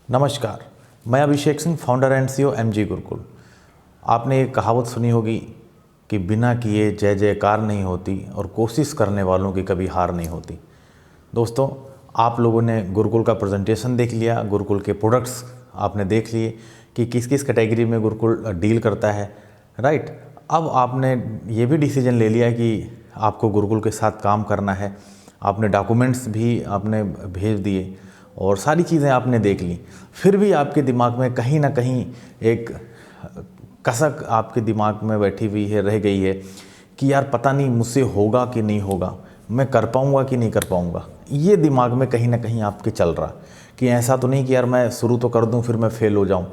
नमस्कार, मैं Abhishek Singh, founder and CEO MG Gurukul. आपने एक कहावत सुनी होगी कि बिना किए जय जयकार नहीं होती और कोशिश करने वालों की कभी हार नहीं होती। दोस्तों, आप लोगों ने गुरुकुल का प्रेजेंटेशन देख लिया, गुरुकुल के प्रोडक्ट्स आपने देख लिए कि किस किस कैटेगरी में गुरुकुल डील करता है, राइट। अब आपने ये भी डिसीजन ले लिया कि आपको गुरुकुल के साथ काम करना है। आपने डॉक्यूमेंट्स भी आपने भेज दिए और सारी चीज़ें आपने देख ली। फिर भी आपके दिमाग में कहीं ना कहीं एक कसक आपके दिमाग में बैठी हुई है, रह गई है कि यार पता नहीं मुझसे होगा कि नहीं होगा, मैं कर पाऊँगा कि नहीं कर पाऊँगा। ये दिमाग में कहीं ना कहीं आपके चल रहा कि ऐसा तो नहीं कि यार मैं शुरू तो कर दूँ फिर मैं फेल हो जाऊँ,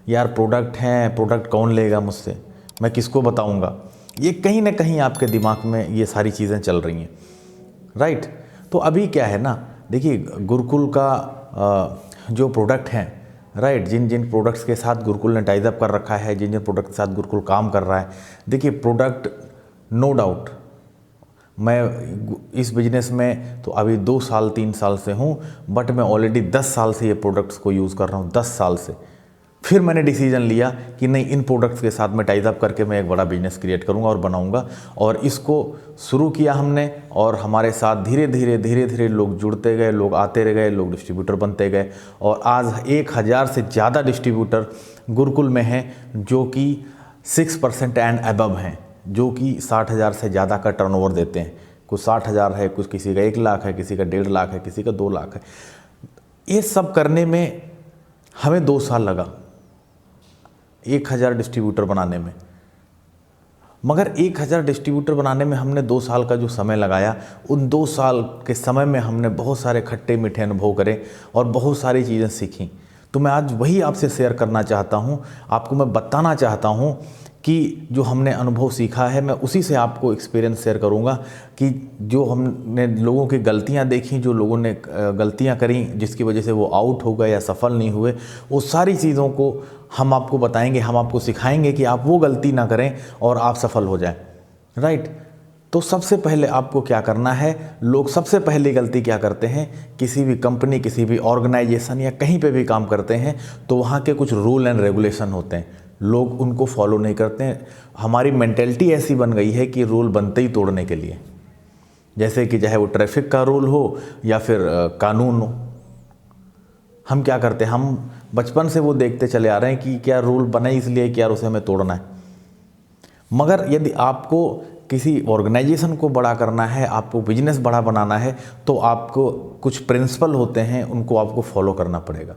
यार प्रोडक्ट हैं, प्रोडक्ट कौन लेगा मुझसे, मैं किसको बताऊँगा। ये कहीं ना कहीं आपके दिमाग में ये सारी चीज़ें चल रही हैं, राइट। तो अभी क्या है ना, देखिए गुरुकुल का जो प्रोडक्ट हैं, राइट, जिन जिन प्रोडक्ट्स के साथ गुरुकुल ने टाइज अप कर रखा है, जिन जिन प्रोडक्ट के साथ गुरुकुल काम कर रहा है, देखिए प्रोडक्ट नो डाउट, मैं इस बिजनेस में तो अभी 2 साल 3 साल से हूँ, बट मैं ऑलरेडी 10 साल से ये प्रोडक्ट्स को यूज़ कर रहा हूँ, 10 साल से। फिर मैंने डिसीजन लिया कि नहीं, इन प्रोडक्ट्स के साथ मैं टाइज अप करके मैं एक बड़ा बिजनेस क्रिएट करूंगा और बनाऊंगा। और इसको शुरू किया हमने और हमारे साथ धीरे धीरे लोग जुड़ते गए, लोग आते रह गए, लोग डिस्ट्रीब्यूटर बनते गए और आज 1000 से ज़्यादा डिस्ट्रीब्यूटर गुरुकुल में हैं जो कि 6% एंड अबव हैं, जो कि 60,000 से ज़्यादा का टर्नओवर देते हैं। कुछ 60,000 है, कुछ किसी का 1 लाख है, किसी का 1.5 लाख है, किसी का 2 लाख है। ये सब करने में हमें 2 साल लगा 1000 डिस्ट्रीब्यूटर बनाने में। मगर 1000 डिस्ट्रीब्यूटर बनाने में हमने 2 साल का जो समय लगाया, उन 2 साल के समय में हमने बहुत सारे खट्टे मीठे अनुभव करे और बहुत सारी चीज़ें सीखी। तो मैं आज वही आपसे शेयर करना चाहता हूँ, आपको मैं बताना चाहता हूँ कि जो हमने अनुभव सीखा है, मैं उसी से आपको एक्सपीरियंस शेयर करूंगा कि जो हमने लोगों की गलतियां देखी, जो लोगों ने गलतियां करी जिसकी वजह से वो आउट हो गए या सफल नहीं हुए, वो सारी चीज़ों को हम आपको बताएंगे, हम आपको सिखाएंगे कि आप वो गलती ना करें और आप सफल हो जाएं, राइट। तो सबसे पहले आपको क्या करना है, लोग सबसे पहली गलती क्या करते हैं, किसी भी कंपनी, किसी भी ऑर्गेनाइजेशन या कहीं पे भी काम करते हैं तो वहाँ के कुछ रूल एंड रेगुलेशन होते हैं, लोग उनको फॉलो नहीं करते हैं। हमारी मेंटेलिटी ऐसी बन गई है कि रूल बनते ही तोड़ने के लिए, जैसे कि चाहे वो ट्रैफिक का रूल हो या फिर कानून हो। हम क्या करते हैं, हम बचपन से वो देखते चले आ रहे हैं कि क्या रूल बने इसलिए कि यार उसे हमें तोड़ना है। मगर यदि आपको किसी ऑर्गेनाइजेशन को बड़ा करना है, आपको बिजनेस बड़ा बनाना है, तो आपको कुछ प्रिंसिपल होते हैं, उनको आपको फॉलो करना पड़ेगा।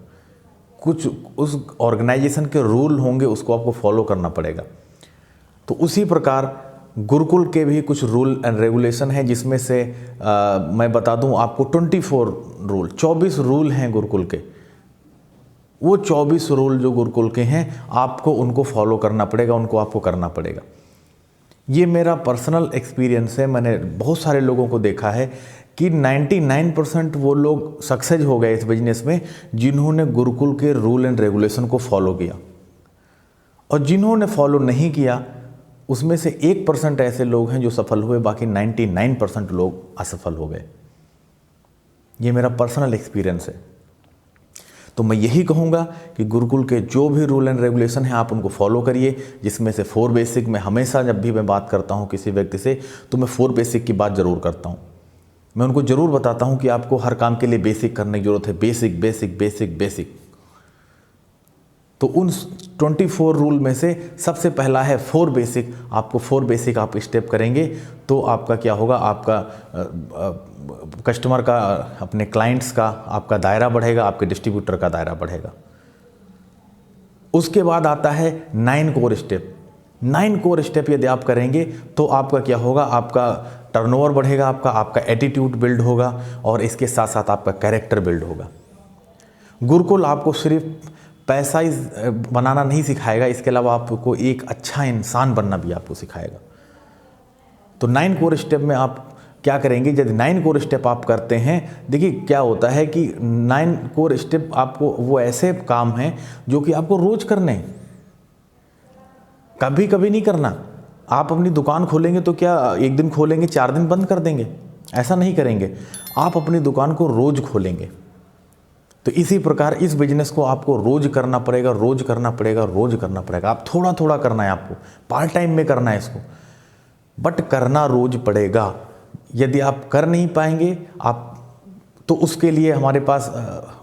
कुछ उस ऑर्गेनाइजेशन के रूल होंगे, उसको आपको फॉलो करना पड़ेगा। तो उसी प्रकार गुरुकुल के भी कुछ रूल एंड रेगुलेशन हैं, जिसमें से मैं बता दूं आपको 24 रूल हैं गुरुकुल के। वो 24 रूल जो गुरुकुल के हैं, आपको उनको फॉलो करना पड़ेगा, उनको आपको करना पड़ेगा। ये मेरा पर्सनल एक्सपीरियंस है। मैंने बहुत सारे लोगों को देखा है कि 99% वो लोग सक्सेस हो गए इस बिजनेस में जिन्होंने गुरुकुल के रूल एंड रेगुलेशन को फॉलो किया, और जिन्होंने फॉलो नहीं किया उसमें से 1% ऐसे लोग हैं जो सफल हुए, बाकी 99% लोग असफल हो गए। ये मेरा पर्सनल एक्सपीरियंस है। तो मैं यही कहूँगा कि गुरुकुल के जो भी रूल एंड रेगुलेशन हैं आप उनको फॉलो करिए, जिसमें से 4 बेसिक। मैं हमेशा जब भी मैं बात करता हूँ किसी व्यक्ति से तो मैं 4 बेसिक की बात ज़रूर करता हूँ। मैं उनको ज़रूर बताता हूँ कि आपको हर काम के लिए बेसिक करने की ज़रूरत है, बेसिक बेसिक बेसिक बेसिक। तो उन 24 रूल में से सबसे पहला है 4 बेसिक। आपको 4 बेसिक आप स्टेप करेंगे तो आपका क्या होगा, आपका कस्टमर का, अपने क्लाइंट्स का आपका दायरा बढ़ेगा, आपके डिस्ट्रीब्यूटर का दायरा बढ़ेगा। उसके बाद आता है 9 कोर स्टेप। 9 कोर स्टेप यदि आप करेंगे तो आपका क्या होगा, आपका टर्नओवर बढ़ेगा, आपका एटीट्यूड बिल्ड होगा और इसके साथ साथ आपका कैरेक्टर बिल्ड होगा। गुरुकुल आपको सिर्फ पैसा बनाना नहीं सिखाएगा, इसके अलावा आपको एक अच्छा इंसान बनना भी आपको सिखाएगा। तो 9 कोर स्टेप में आप क्या करेंगे, यदि 9 कोर स्टेप आप करते हैं, देखिए क्या होता है कि 9 कोर स्टेप आपको वो ऐसे काम हैं जो कि आपको रोज करने हैं, कभी कभी नहीं करना। आप अपनी दुकान खोलेंगे तो क्या एक दिन खोलेंगे 4 दिन बंद कर देंगे, ऐसा नहीं करेंगे। आप अपनी दुकान को रोज खोलेंगे। तो इसी प्रकार इस बिजनेस को आपको रोज करना पड़ेगा, रोज करना पड़ेगा, रोज करना पड़ेगा। आप थोड़ा थोड़ा करना है, आपको पार्ट टाइम में करना है इसको, बट करना रोज पड़ेगा। यदि आप कर नहीं पाएंगे आप, तो उसके लिए हमारे पास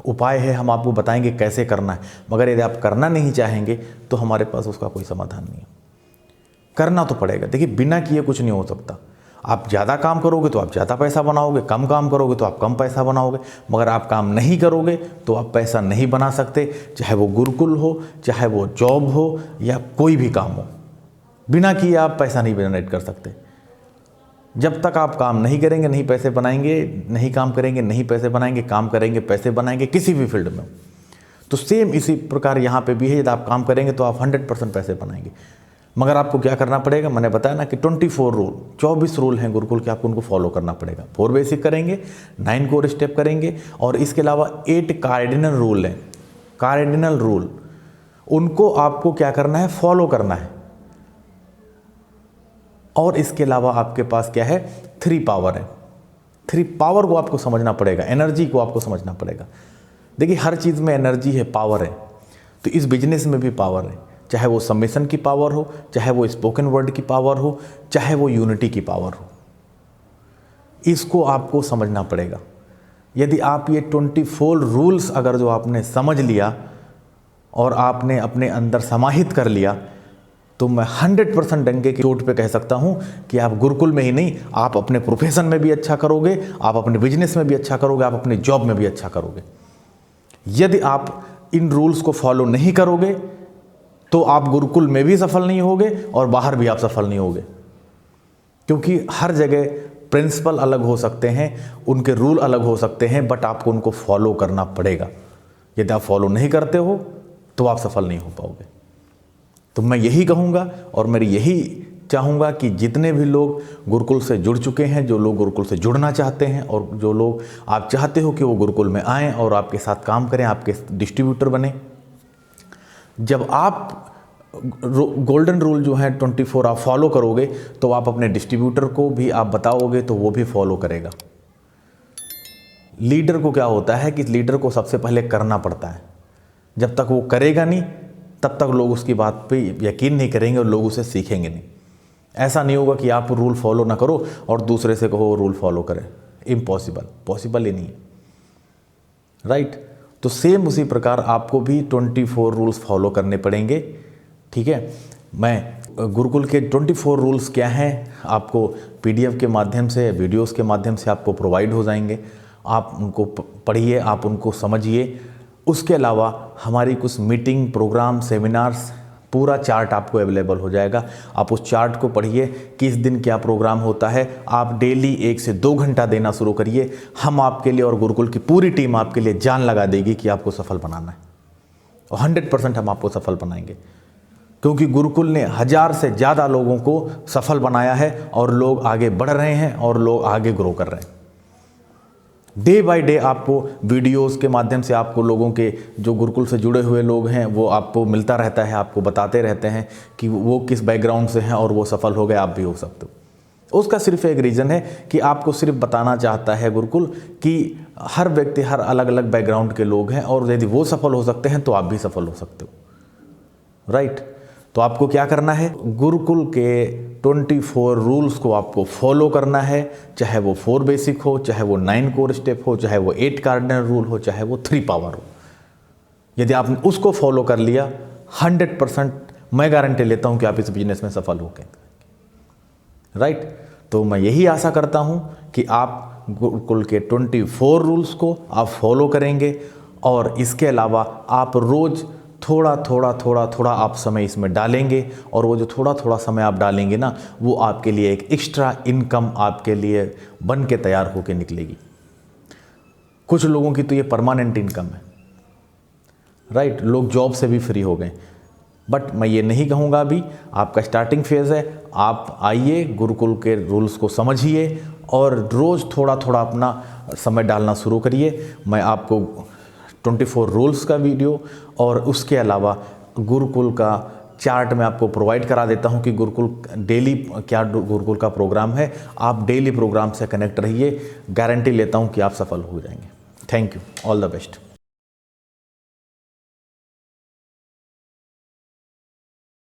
उपाय है, हम आपको बताएंगे कैसे करना है। मगर यदि आप करना नहीं चाहेंगे तो हमारे पास उसका कोई समाधान नहीं है। करना तो पड़ेगा। देखिए, बिना किए कुछ नहीं हो सकता। आप ज़्यादा काम करोगे तो आप ज़्यादा पैसा बनाओगे, कम काम करोगे तो आप कम पैसा बनाओगे। मगर आप काम नहीं करोगे तो आप पैसा नहीं बना सकते, चाहे वो गुरुकुल हो, चाहे वो जॉब हो, या कोई भी काम हो। बिना किए आप पैसा नहीं जनरेट कर सकते। जब तक आप काम नहीं करेंगे नहीं पैसे बनाएंगे, नहीं काम करेंगे नहीं पैसे बनाएंगे, काम करेंगे पैसे बनाएंगे, किसी भी फील्ड में। तो सेम इसी प्रकार यहाँ पे भी है, यदि आप काम करेंगे तो आप 100% पैसे बनाएंगे। मगर आपको क्या करना पड़ेगा, मैंने बताया ना कि 24 रूल, 24 रूल हैं गुरुकुल के, आपको उनको फॉलो करना पड़ेगा। 4 बेसिक करेंगे, 9 कोर स्टेप करेंगे, और इसके अलावा 8 कार्डिनल रूल हैं। कार्डिनल रूल, उनको आपको क्या करना है, फॉलो करना है। और इसके अलावा आपके पास क्या है, 3 पावर है। 3 पावर को आपको समझना पड़ेगा, एनर्जी को आपको समझना पड़ेगा। देखिए, हर चीज़ में एनर्जी है, पावर है। तो इस बिजनेस में भी पावर है, चाहे वो सबमिशन की पावर हो, चाहे वो स्पोकन वर्ड की पावर हो, चाहे वो यूनिटी की पावर हो। इसको आपको समझना पड़ेगा। यदि आप ये 24 रूल्स अगर जो आपने समझ लिया और आपने अपने अंदर समाहित कर लिया, तो मैं 100% डंके की चोट पे कह सकता हूं कि आप गुरुकुल में ही नहीं, आप अपने प्रोफेशन में भी अच्छा करोगे, आप अपने बिजनेस में भी अच्छा करोगे, आप अपने जॉब में भी अच्छा करोगे। यदि आप इन रूल्स को फॉलो नहीं करोगे तो आप गुरुकुल में भी सफल नहीं होगे और बाहर भी आप सफल नहीं होगे, क्योंकि हर जगह प्रिंसिपल अलग हो सकते हैं, उनके रूल अलग हो सकते हैं, बट आपको उनको फॉलो करना पड़ेगा। यदि आप फॉलो नहीं करते हो तो आप सफल नहीं हो पाओगे। तो मैं यही कहूँगा और मेरी यही चाहूँगा कि जितने भी लोग गुरुकुल से जुड़ चुके हैं, जो लोग गुरुकुल से जुड़ना चाहते हैं, और जो लोग आप चाहते हो कि वो गुरुकुल में आएँ और आपके साथ काम करें, आपके डिस्ट्रीब्यूटर बने। जब आप गोल्डन रूल जो है 24 आप फॉलो करोगे तो आप अपने डिस्ट्रीब्यूटर को भी आप बताओगे तो वो भी फॉलो करेगा। लीडर को क्या होता है कि लीडर को सबसे पहले करना पड़ता है। जब तक वो करेगा नहीं तब तक लोग उसकी बात पे यकीन नहीं करेंगे और लोग उसे सीखेंगे नहीं। ऐसा नहीं होगा कि आप रूल फॉलो ना करो और दूसरे से कहो रूल फॉलो करें, इम्पॉसिबल, पॉसिबल ही नहीं है, राइट। तो सेम उसी प्रकार आपको भी 24 रूल्स फॉलो करने पड़ेंगे, ठीक है। मैं गुरुकुल के 24 रूल्स क्या हैं आपको PDF के माध्यम से, वीडियोस के माध्यम से आपको प्रोवाइड हो जाएंगे। आप उनको पढ़िए, आप उनको समझिए। उसके अलावा हमारी कुछ मीटिंग, प्रोग्राम, सेमिनार्स, पूरा चार्ट आपको अवेलेबल हो जाएगा। आप उस चार्ट को पढ़िए, किस दिन क्या प्रोग्राम होता है। आप डेली 1 से 2 घंटा देना शुरू करिए। हम आपके लिए और गुरुकुल की पूरी टीम आपके लिए जान लगा देगी कि आपको सफल बनाना है, और 100% हम आपको सफल बनाएंगे, क्योंकि गुरुकुल ने 1000 से ज़्यादा लोगों को सफल बनाया है और लोग आगे बढ़ रहे हैं और लोग आगे ग्रो कर रहे हैं। डे बाय डे आपको वीडियोस के माध्यम से आपको लोगों के जो गुरुकुल से जुड़े हुए लोग हैं वो आपको मिलता रहता है, आपको बताते रहते हैं कि वो किस बैकग्राउंड से हैं और वो सफल हो गए, आप भी हो सकते हो। उसका सिर्फ एक रीज़न है कि आपको सिर्फ बताना चाहता है गुरुकुल कि हर व्यक्ति, हर अलग अलग बैकग्राउंड के लोग हैं, और यदि वो सफल हो सकते हैं तो आप भी सफल हो सकते हो, राइट। तो आपको क्या करना है, गुरुकुल के 24 रूल्स को आपको फॉलो करना है, चाहे वो 4 बेसिक हो, चाहे वो 9 कोर स्टेप हो, चाहे वो 8 कार्डिनल रूल हो, चाहे वो 3 पावर हो। यदि आपने उसको फॉलो कर लिया, 100% मैं गारंटी लेता हूं कि आप इस बिजनेस में सफल हो गए, राइट। तो मैं यही आशा करता हूं कि आप गुरुकुल के 24 रूल्स को आप फॉलो करेंगे, और इसके अलावा आप रोज़ थोड़ा थोड़ा आप समय इसमें डालेंगे, और वो जो थोड़ा समय आप डालेंगे ना, वो आपके लिए एक एक्स्ट्रा इनकम आपके लिए बन के तैयार होके निकलेगी। कुछ लोगों की तो ये परमानेंट इनकम है, राइट। लोग जॉब से भी फ्री हो गए, बट मैं ये नहीं कहूँगा अभी, आपका स्टार्टिंग फेज़ है। आप आइए, गुरुकुल के रूल्स को समझिए और रोज़ थोड़ा अपना समय डालना शुरू करिए। मैं आपको 24 रूल्स का वीडियो और उसके अलावा गुरुकुल का चार्ट में आपको प्रोवाइड करा देता हूं कि गुरुकुल डेली क्या गुरुकुल का प्रोग्राम है। आप डेली प्रोग्राम से कनेक्ट रहिए, गारंटी लेता हूं कि आप सफल हो जाएंगे। Thank you, all the best.